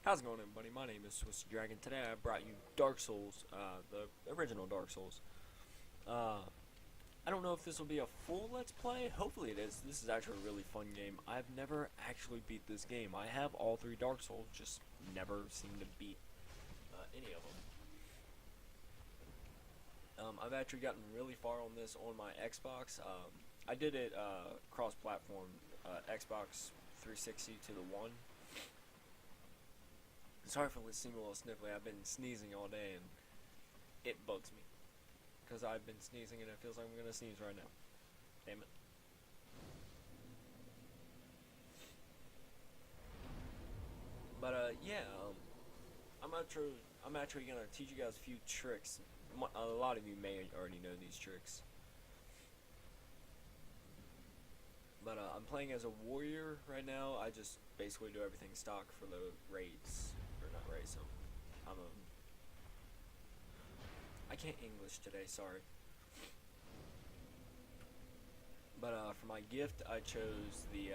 How's it going, everybody? My name is Swiss Dragon. Today I brought you Dark Souls, the original Dark Souls. I don't know if this will be a full Let's Play. Hopefully it is. This is actually a really fun game. I've never actually beat this game. I have all three Dark Souls, just never seemed to beat any of them. I've actually gotten really far on this on my Xbox. I did it cross-platform, Xbox 360 to the One. Sorry for seeming a little sniffly. I've been sneezing all day and it bugs me. Because I've been sneezing and it feels like I'm going to sneeze right now. Damn it. But yeah, I'm actually going to teach you guys a few tricks. A lot of you may already know these tricks. But I'm playing as a warrior right now. I just basically do everything stock for the raids. Or not raids, so I can't English today, sorry. But for my gift, I chose the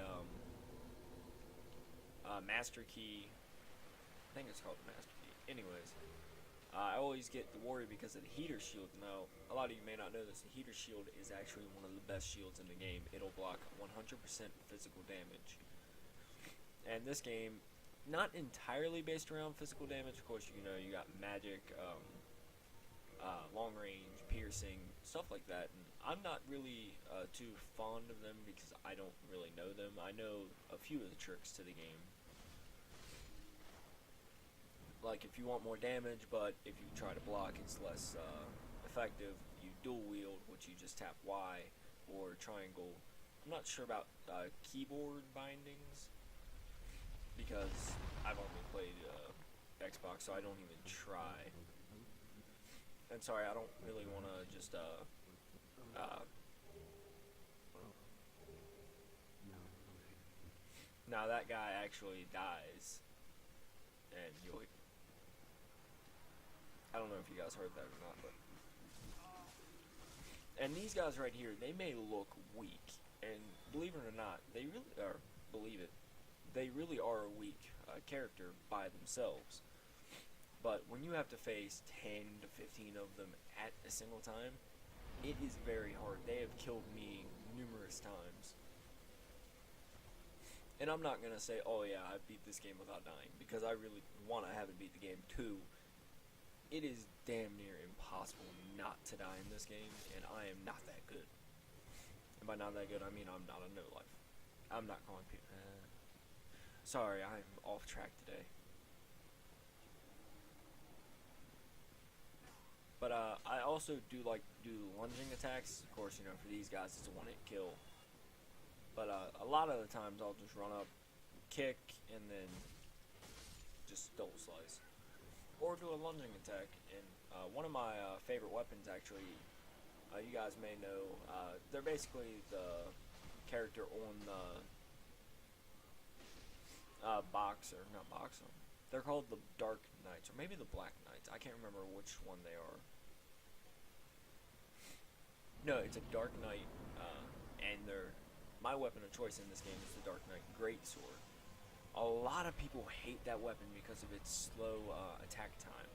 Master Key. I think it's called the Master Key. Anyways, I always get the warrior because of the heater shield. Now, a lot of you may not know this. The heater shield is actually one of the best shields in the game. It'll block 100% physical damage. And this game, not entirely based around physical damage. Of course, you know, you got magic, long range, piercing, stuff like that. And I'm not really too fond of them because I don't really know them. I know a few of the tricks to the game. Like if you want more damage, but if you try to block, it's less effective. You dual wield, which you just tap Y or triangle. I'm not sure about keyboard bindings because I've only played Xbox, so I don't even try. And sorry, I don't really want to just now that guy actually dies, and you'll. I don't know if you guys heard that or not, but. And these guys right here, they may look weak, and believe it or not, they really are. Believe it, they really are a weak character by themselves. But when you have to face 10 to 15 of them at a single time, it is very hard. They have killed me numerous times. And I'm not going to say, oh yeah, I beat this game without dying, because I really want to have it beat the game too. It is damn near impossible not to die in this game, and I am not that good. And by not that good, I mean I'm not a no-life. I'm not calling people. Sorry, I'm off track today. But I also do like do lunging attacks. Of course, you know, for these guys, it's a one-hit kill. But a lot of the times, I'll just run up, kick, and then just double slice, or do a lunging attack. And one of my favorite weapons, actually, you guys may know, they're basically the character on the boxer, not boxer. They're called the Dark Knights, or maybe the Black Knights. I can't remember which one they are. No, it's a Dark Knight, and my weapon of choice in this game is the Dark Knight Greatsword. A lot of people hate that weapon because of its slow attack time.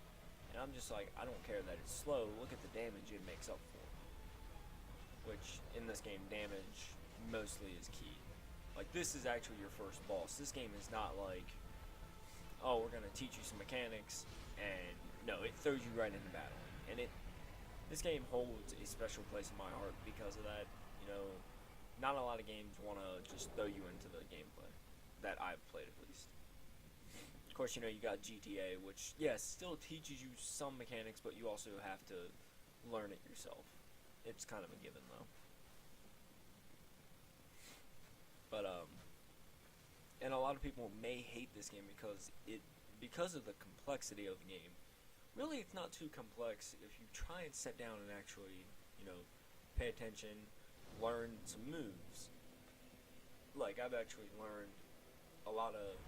And I'm just like, I don't care that it's slow, look at the damage it makes up for. Which, in this game, damage mostly is key. Like, this is actually your first boss. This game is not like, oh, we're gonna teach you some mechanics, and no, it throws you right into battle. And this game holds a special place in my heart because of that. You know, not a lot of games want to just throw you into the gameplay that I've played, at least. Of course, you know, you got GTA, which, yes, still teaches you some mechanics, but you also have to learn it yourself. It's kind of a given, though. But and a lot of people may hate this game because of the complexity of the game. Really, it's not too complex if you try and sit down and actually, you know, pay attention, learn some moves. Like, I've actually learned a lot of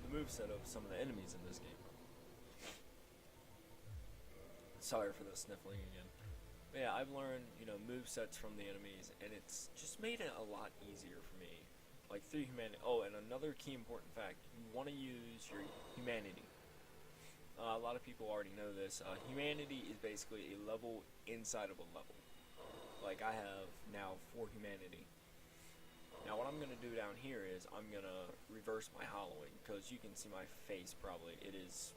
the moveset of some of the enemies in this game. Sorry for the sniffling again. But yeah, I've learned, you know, movesets from the enemies, and it's just made it a lot easier for me. Like, through humanity. Oh, and another key important fact, you want to use your humanity. A lot of people already know this. Humanity is basically a level inside of a level. Like, I have now 4 humanity. Now, what I'm going to do down here is I'm going to reverse my hollowing, because you can see my face probably. It is...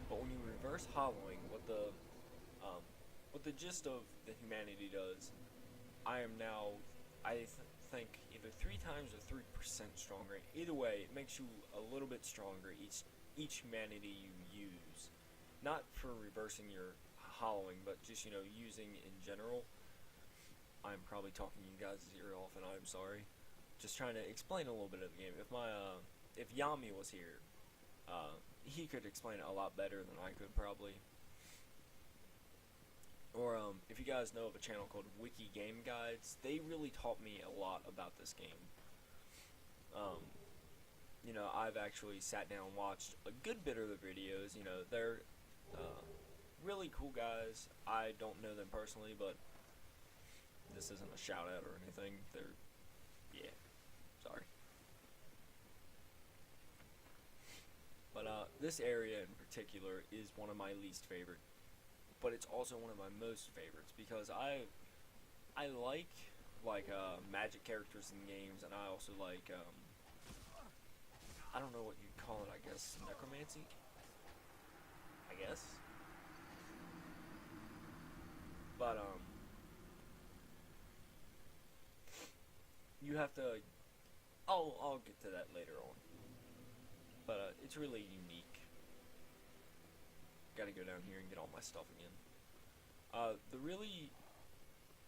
But when you reverse hollowing, what the gist of the humanity does, I am now, think, either 3 times or 3% stronger. Either way, it makes you a little bit stronger each humanity you use. Not for reversing your hollowing, but just, using in general. I'm probably talking you guys' ear off, and I'm sorry. Just trying to explain a little bit of the game. If Yami was here, he could explain it a lot better than I could probably. Or if you guys know of a channel called Wiki Game Guides, they really taught me a lot about this game. I've actually sat down and watched a good bit of the videos. They're really cool guys. I don't know them personally, but this isn't a shout out or anything. Sorry. But this area in particular is one of my least favorite, but it's also one of my most favorites, because I like magic characters in games, and I also like I don't know what you'd call it, I guess necromancy, I guess. But you have to, I'll get to that later on. But it's really unique. Gotta go down here and get all my stuff again.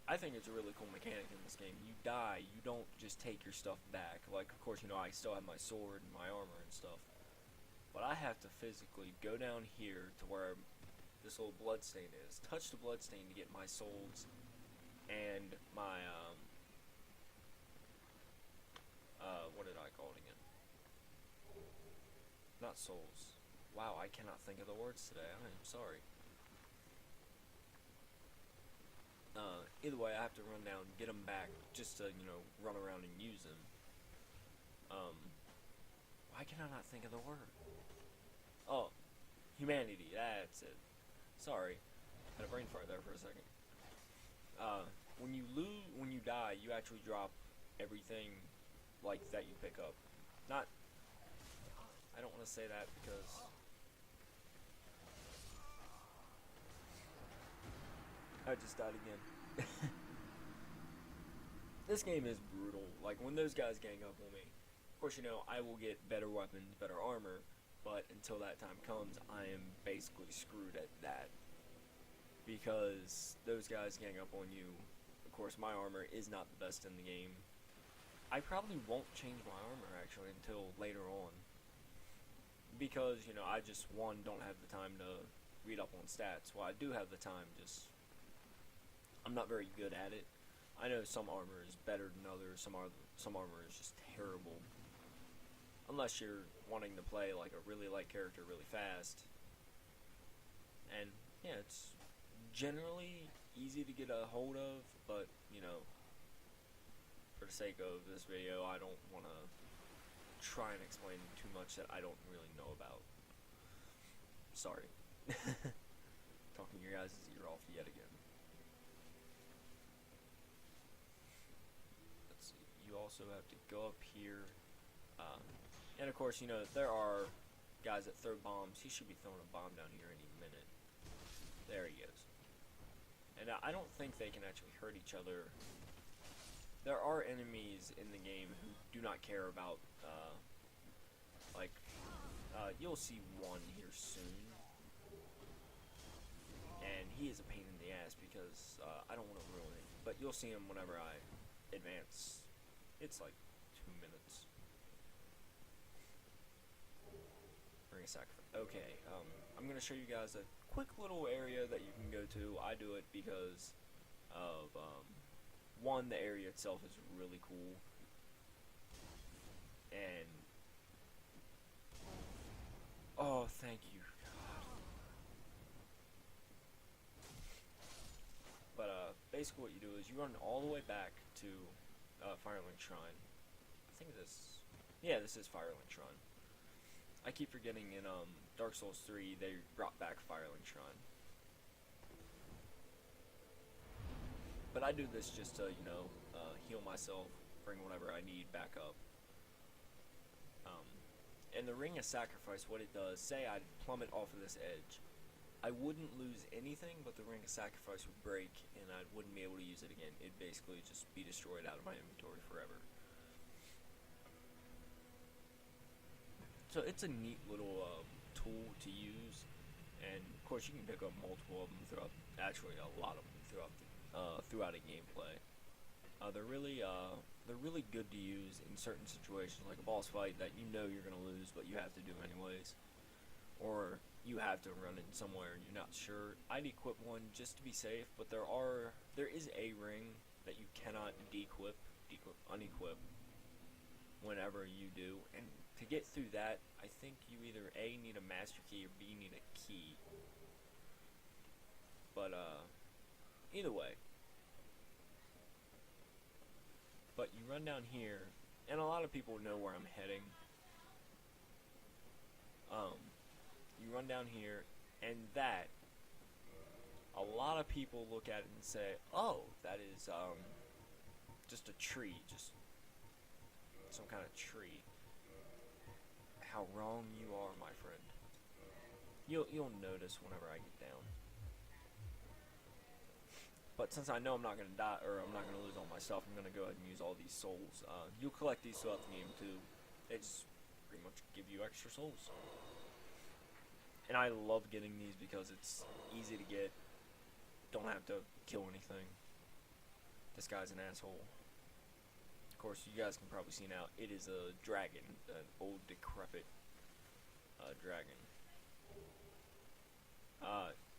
I think it's a really cool mechanic in this game. You die, you don't just take your stuff back. Like, of course, I still have my sword and my armor and stuff. But I have to physically go down here to where this little bloodstain is, touch the bloodstain to get my souls and my, what did I call it again? Not souls. Wow, I cannot think of the words today. I am sorry. Either way, I have to run down, get them back, just to, run around and use them. Why can I not think of the word? Oh, humanity, that's it. Sorry. Had a brain fart there for a second. When you die, you actually drop everything, like, that you pick up. Not, I don't want to say that because I just died again. This game is brutal. Like, when those guys gang up on me, of course, I will get better weapons, better armor, but until that time comes, I am basically screwed at that. Because those guys gang up on you. Of course, my armor is not the best in the game. I probably won't change my armor, actually, until later on. Because, I just, don't have the time to read up on stats. Well, I do have the time, just I'm not very good at it. I know some armor is better than others, some armor is just terrible. Unless you're wanting to play like a really light character really fast. And yeah, it's generally easy to get a hold of, but for the sake of this video, I don't want to try and explain too much that I don't really know about. Sorry. Talking your guys' ear off yet again. Let's see. You also have to go up here. And of course, there are guys that throw bombs. He should be throwing a bomb down here any minute. There he goes. And I don't think they can actually hurt each other. There are enemies in the game who do not care about, you'll see one here soon. And he is a pain in the ass because, I don't want to ruin it. But you'll see him whenever I advance. It's like 2 minutes. Bring a sacrifice. Okay, I'm going to show you guys a quick little area that you can go to. I do it because of, one, the area itself is really cool, and oh, thank you, God. But basically, what you do is you run all the way back to Firelink Shrine. I think this is Firelink Shrine. I keep forgetting in Dark Souls 3 they brought back Firelink Shrine. But I do this just to, heal myself, bring whatever I need back up. And the Ring of Sacrifice, what it does, say I plummet off of this edge, I wouldn't lose anything, but the Ring of Sacrifice would break, and I wouldn't be able to use it again. It'd basically just be destroyed out of my inventory forever. So it's a neat little tool to use, and of course you can pick up multiple of them throughout, actually a lot of them throughout a gameplay. They're really good to use in certain situations, like a boss fight that you know you're gonna lose, but you have to do anyways, or you have to run it somewhere and you're not sure. I'd equip one just to be safe, but there is a ring that you cannot unequip whenever you do, and to get through that, I think you either A, need a master key, or B, need a key. But either way. But you run down here, and a lot of people know where I'm heading. You run down here, and that, a lot of people look at it and say, oh, that is just a tree, just some kind of tree. How wrong you are, my friend. You'll notice whenever I get down. But since I know I'm not gonna die, or I'm not gonna lose all my stuff, I'm gonna go ahead and use all these souls. You'll collect these throughout the game too. They just pretty much give you extra souls. And I love getting these because it's easy to get. Don't have to kill anything. This guy's an asshole. Of course, you guys can probably see now, it is a dragon, an old decrepit dragon.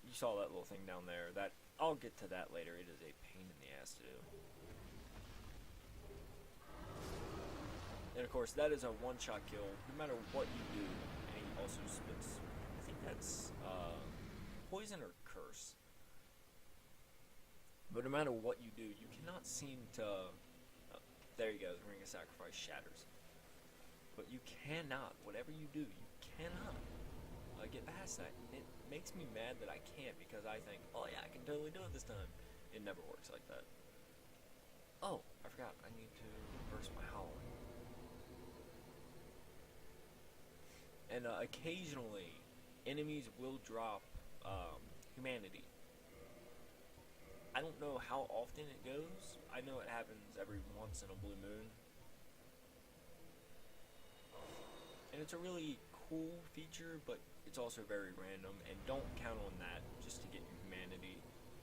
You saw that little thing down there. That I'll get to that later. It is a pain in the ass to do. And of course, that is a one-shot kill, no matter what you do. And he also spits. I think that's poison or curse. But no matter what you do, you cannot seem to. There you go. The Ring of Sacrifice shatters. But you cannot. Whatever you do, you cannot get past that. It makes me mad that I can't, because I think, oh yeah, I can totally do it this time. It never works like that. Oh, I forgot. I need to reverse my howl. And occasionally, enemies will drop humanity. I don't know how often it goes. I know it happens every once in a blue moon. And it's a really cool feature, but it's also very random, and don't count on that just to get your humanity.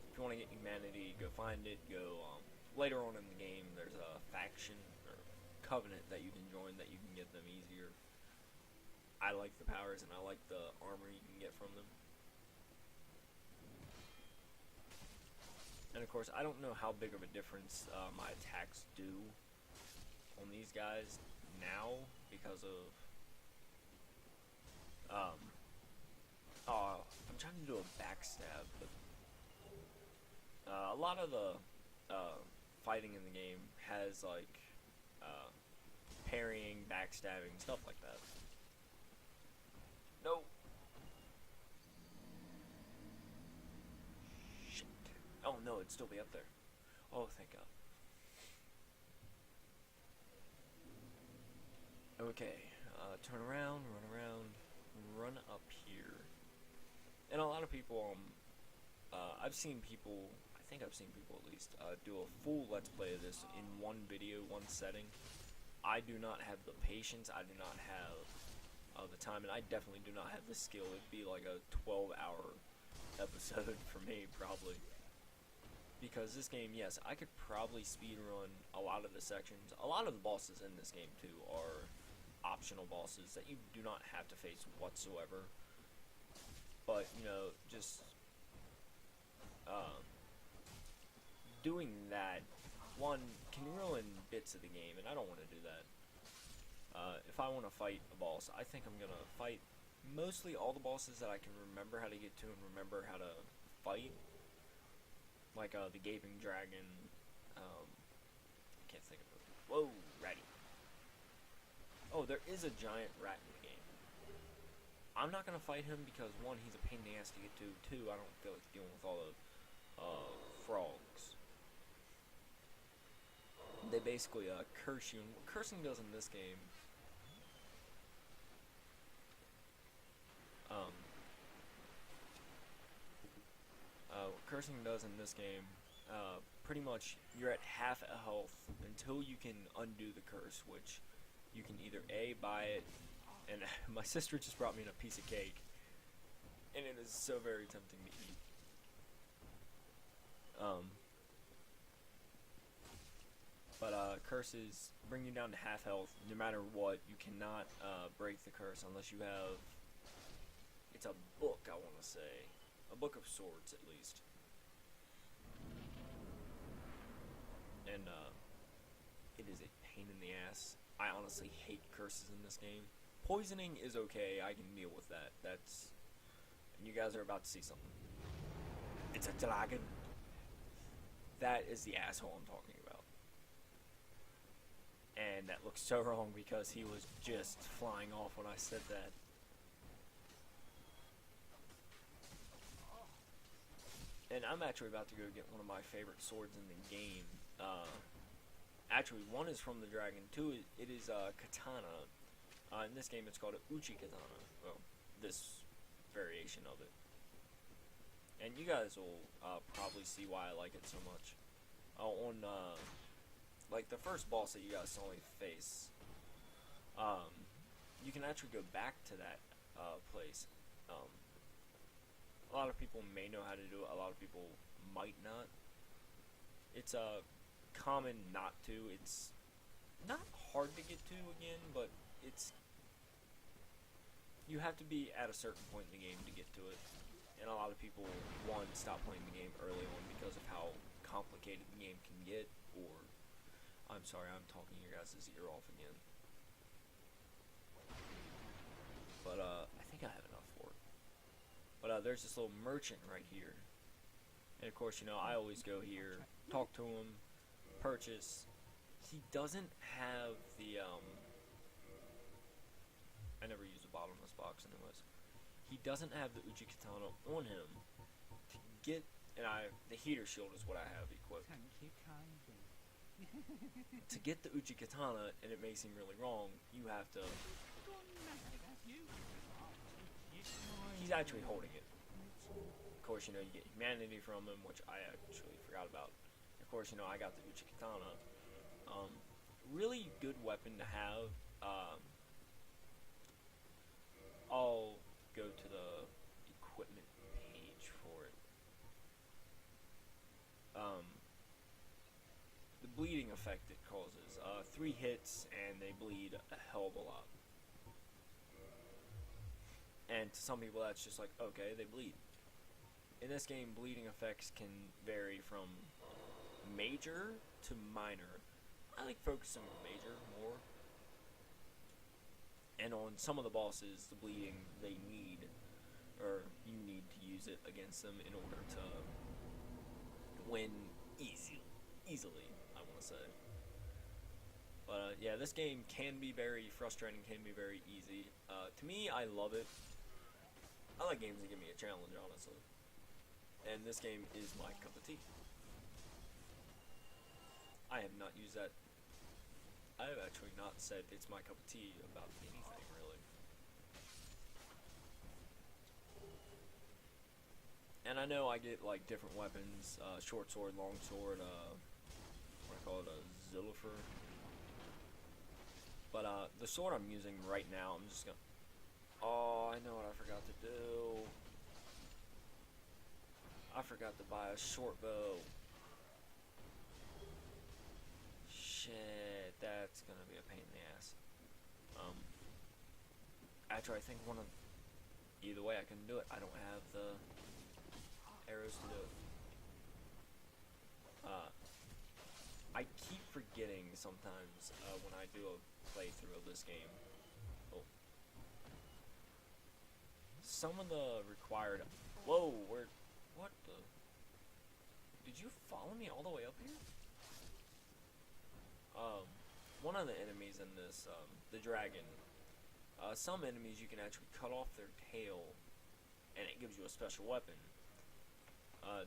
If you want to get humanity, go find it. Later on in the game, there's a faction or covenant that you can join that you can get them easier. I like the powers, and I like the armor you can get from them. And of course, I don't know how big of a difference my attacks do on these guys now because of I'm trying to do a backstab, but a lot of the fighting in the game has like parrying, backstabbing, stuff like that. No. Shit. Oh no, it'd still be up there. Oh, thank God. Okay, turn around, run up here. And a lot of people, I've seen people, I think I've seen people at least, do a full Let's Play of this in one video, one setting. I do not have the patience, I do not have the time, and I definitely do not have the skill. It'd be like a 12-hour episode for me, probably. Because this game, yes, I could probably speedrun a lot of the sections. A lot of the bosses in this game, too, are optional bosses that you do not have to face whatsoever. But, just doing that, one, can ruin bits of the game, and I don't want to do that. If I want to fight a boss, I think I'm going to fight mostly all the bosses that I can remember how to get to and remember how to fight. Like the Gaping Dragon, I can't think of it. Whoa, ratty. Oh, there is a giant rat in the game. I'm not gonna fight him because one, he's a pain in the ass to get to. Two, I don't feel like dealing with all the frogs. They basically curse you. And what cursing does in this game, um, what cursing does in this game, pretty much you're at half a health until you can undo the curse, which you can either A, buy it, and my sister just brought me in a piece of cake, and it is so very tempting to eat. Curses bring you down to half health no matter what. You cannot break the curse unless you have, it's a book, I want to say, a book of swords at least. And it is a pain in the ass. I honestly hate curses in this game. Poisoning is okay, I can deal with that. That's, and you guys are about to see something. It's a dragon. That is the asshole I'm talking about. And that looks so wrong because he was just flying off when I said that. And I'm actually about to go get one of my favorite swords in the game. Actually, one is from the dragon. Two, it is katana. In this game, it's called a uchi katana. Well, this variation of it. And you guys will probably see why I like it so much. Like the first boss that you guys saw me face, you can actually go back to that place. A lot of people may know how to do it. A lot of people might not. It's common not to. It's not hard to get to again, but it's, you have to be at a certain point in the game to get to it. And a lot of people, one, stop playing the game early on because of how complicated the game can get, or, I'm sorry, I'm talking your guys' ear off again. But I think I have enough for it. But there's this little merchant right here. And of course, you know, I always go here, talk to him, purchase. He doesn't have the, I never use the bottomless box anyways. He doesn't have the Uchi Katana on him to get, and the heater shield is what I have equipped. To get the Uchi Katana, and it may seem really wrong, you have to, he's actually holding it. Of course, you know, you get humanity from him, which I actually forgot about. Of course, you know, I got the Uchi Katana. Really good weapon to have. I'll go to the equipment page for it. The bleeding effect it causes. 3 hits and they bleed a hell of a lot. And to some people that's just like, okay, they bleed. In this game, bleeding effects can vary from major to minor. I like focusing on major more. And on some of the bosses, the bleeding, they need, or you need to use it against them in order to win easily, I want to say. But yeah, this game can be very frustrating, can be very easy. To me, I love it. I like games that give me a challenge, honestly. And this game is my cup of tea. I have not used that. I have actually not said it's my cup of tea about anything, really. And I know I get, like, different weapons, short sword, long sword, what I call it, a Zillifer. But, the sword I'm using right now, I'm just gonna, oh, I know what I forgot to do. I forgot to buy a short bow. Shit, that's gonna be a pain in the ass. Actually, I think either way I can do it. I don't have the arrows to do it. I keep forgetting sometimes when I do a playthrough of this game. Oh. Some of the required, whoa, what the, did you follow me all the way up here? One of the enemies in this, the dragon, Some enemies you can actually cut off their tail, and it gives you a special weapon.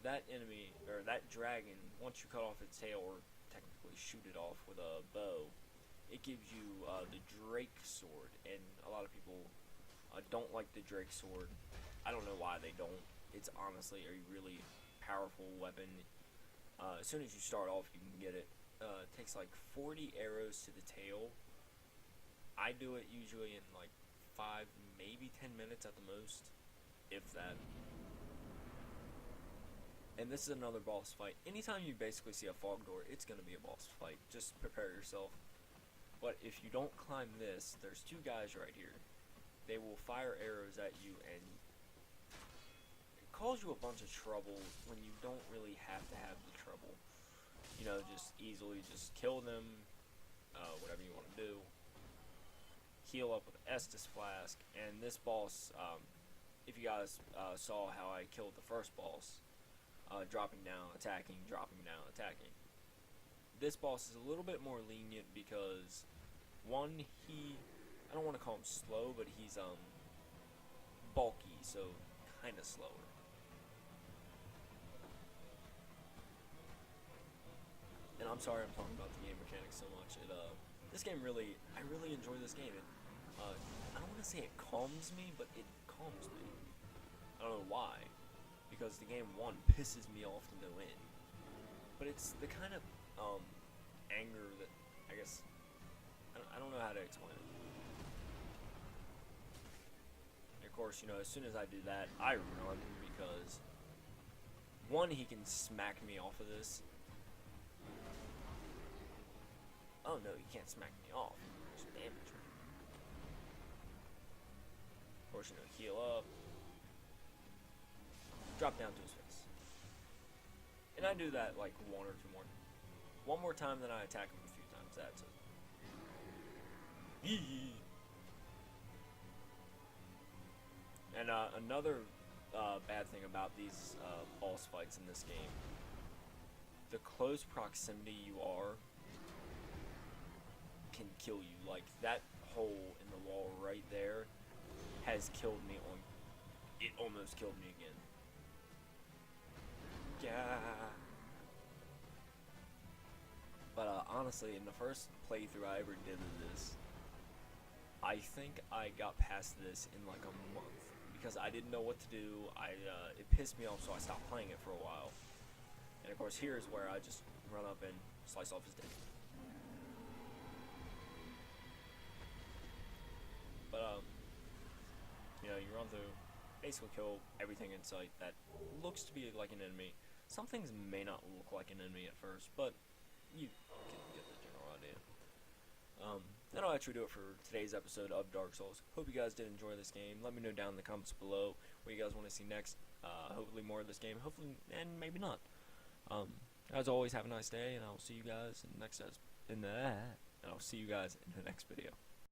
That enemy, or that dragon, once you cut off its tail, or technically shoot it off with a bow, it gives you the Drake Sword, and a lot of people don't like the Drake Sword. I don't know why they don't. It's honestly a really powerful weapon. As soon as you start off, you can get it. It takes like 40 arrows to the tail. I do it usually in like 5, maybe 10 minutes at the most, if that. And this is another boss fight. Anytime you basically see a fog door, it's going to be a boss fight. Just prepare yourself. But if you don't climb this, there's two guys right here. They will fire arrows at you, and it causes you a bunch of trouble when you don't really have to have the trouble. You know, just easily just kill them, whatever you want to do. Heal up with Estus Flask, and this boss, if you guys saw how I killed the first boss, dropping down, attacking, dropping down, attacking. This boss is a little bit more lenient because, one, I don't want to call him slow, but he's bulky, so kind of slower. And I'm sorry I'm talking about the game mechanics so much. This game I really enjoy this game. I don't want to say it calms me, but it calms me. I don't know why. Because the game, one, pisses me off to no end. But it's the kind of anger that, I guess, I don't know how to explain it. And of course, you know, as soon as I do that, I run because, one, he can smack me off of this. Oh no, you can't smack me off. There's damage. Of course, you know, heal up. Drop down to his face. And I do that like one more time, then I attack him a few times. That's it. And another bad thing about these boss fights in this game, the close proximity you are can kill you. Like that hole in the wall right there has killed me it almost killed me again. Yeah. But honestly, in the first playthrough I ever did of this, I think I got past this in like a month because I didn't know what to do. It pissed me off, so I stopped playing it for a while. And of course, here's where I just run up and slice off his dick. But you know, you run through, basically kill everything in sight that looks to be like an enemy. Some things may not look like an enemy at first, but you can get the general idea. That'll actually do it for today's episode of Dark Souls. Hope you guys did enjoy this game. Let me know down in the comments below what you guys want to see next. Hopefully more of this game. Hopefully, and maybe not. As always, have a nice day, and I'll see you guys in the next video.